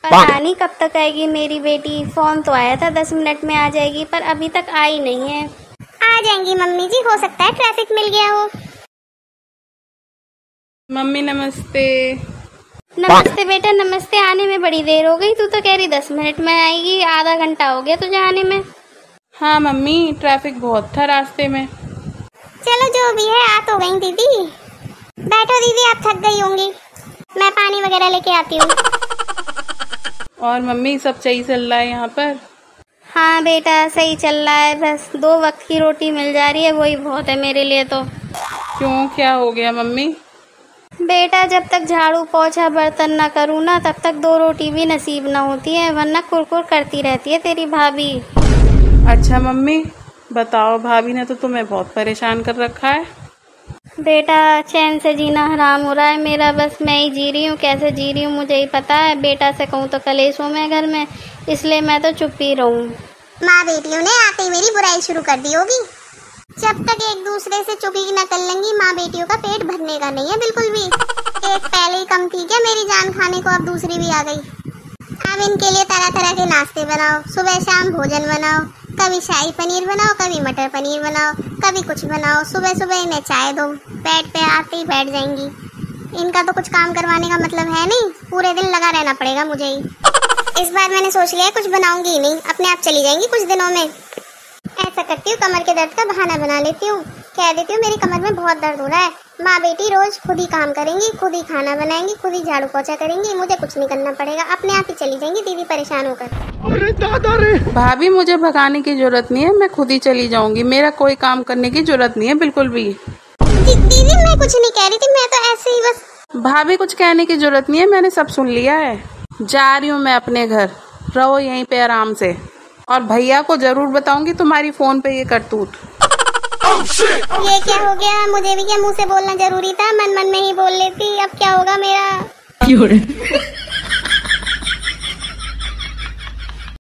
पता नहीं कब तक आएगी मेरी बेटी। फोन तो आया था 10 मिनट में आ जाएगी, पर अभी तक आई नहीं है। आ जाएंगी मम्मी जी, हो सकता है ट्रैफिक मिल गया हो। मम्मी नमस्ते। नमस्ते बेटा नमस्ते। आने में बड़ी देर हो गई, तू तो कह रही 10 मिनट में आएगी, आधा घंटा हो गया तुझे आने में। हाँ मम्मी, ट्रैफिक बहुत था रास्ते में। चलो जो भी है, आ तो गई दीदी। बैठो दीदी, आप थक गई होंगी, मैं पानी वगैरह लेके आती हूँ। और मम्मी सब सही चल रहा है यहाँ पर? हाँ बेटा सही चल रहा है, बस 2 वक्त की रोटी मिल जा रही है, वही बहुत है मेरे लिए तो। क्यों, क्या हो गया मम्मी? बेटा जब तक झाड़ू पोछा बर्तन न करूँ ना, तब तक 2 रोटी भी नसीब न होती है, वरना कुरकुर करती रहती है तेरी भाभी। अच्छा मम्मी बताओ, भाभी ने तो तुम्हें बहुत परेशान कर रखा है। बेटा चैन से जीना हराम हो रहा है मेरा, बस मैं ही जी रही हूँ, कैसे जी रही हूँ मुझे ही पता है। बेटा से कहूँ तो कलेश हूँ मैं घर में, इसलिए मैं तो चुप ही रहूँ। माँ बेटियों ने आते ही मेरी बुराई शुरू कर दी होगी। जब तक एक दूसरे से चुगली न कर लेंगी, माँ बेटियों का पेट भरने का नहीं है बिल्कुल भी। एक पहले ही कम थी क्या मेरी जान खाने को, अब दूसरी भी आ गई। अब इनके लिए तरह तरह के नाश्ते बनाओ, सुबह शाम भोजन बनाओ, कभी शाही पनीर बनाओ, कभी मटर पनीर बनाओ, कभी कुछ बनाओ। सुबह सुबह इन्हें चाय दो, बेड पे आते ही बैठ जाएंगी। इनका तो कुछ काम करवाने का मतलब है नहीं, पूरे दिन लगा रहना पड़ेगा मुझे ही। इस बार मैंने सोच लिया कुछ बनाऊंगी ही नहीं, अपने आप चली जाएंगी कुछ दिनों में। ऐसा करती हूँ, कमर के दर्द का बहाना बना लेती हूँ, कह देती हूँ मेरी कमर में बहुत दर्द हो रहा है। माँ बेटी रोज खुद ही काम करेंगी, खुद ही खाना बनाएंगी, खुद ही झाड़ू पोछा करेंगी, मुझे कुछ नहीं करना पड़ेगा, अपने आप ही चली जाएंगी दीदी परेशान होकर। अरे दादा रे। भाभी मुझे भगाने की जरूरत नहीं है, मैं खुद ही चली जाऊंगी, मेरा कोई काम करने की जरूरत नहीं है बिल्कुल भी। दीदी मैं कुछ नहीं कह रही थी, मैं तो ऐसे ही बस। भाभी कुछ कहने की जरूरत नहीं है, मैंने सब सुन लिया है। जा रही हूँ मैं अपने घर, रहो यहीं पे आराम से, और भैया को जरूर बताऊंगी तुम्हारी फोन पे ये करतूत। ये क्या हो गया, मुझे भी क्या मुंह से बोलना जरूरी था, मन मन में ही बोल लेती। अब क्या होगा मेरा।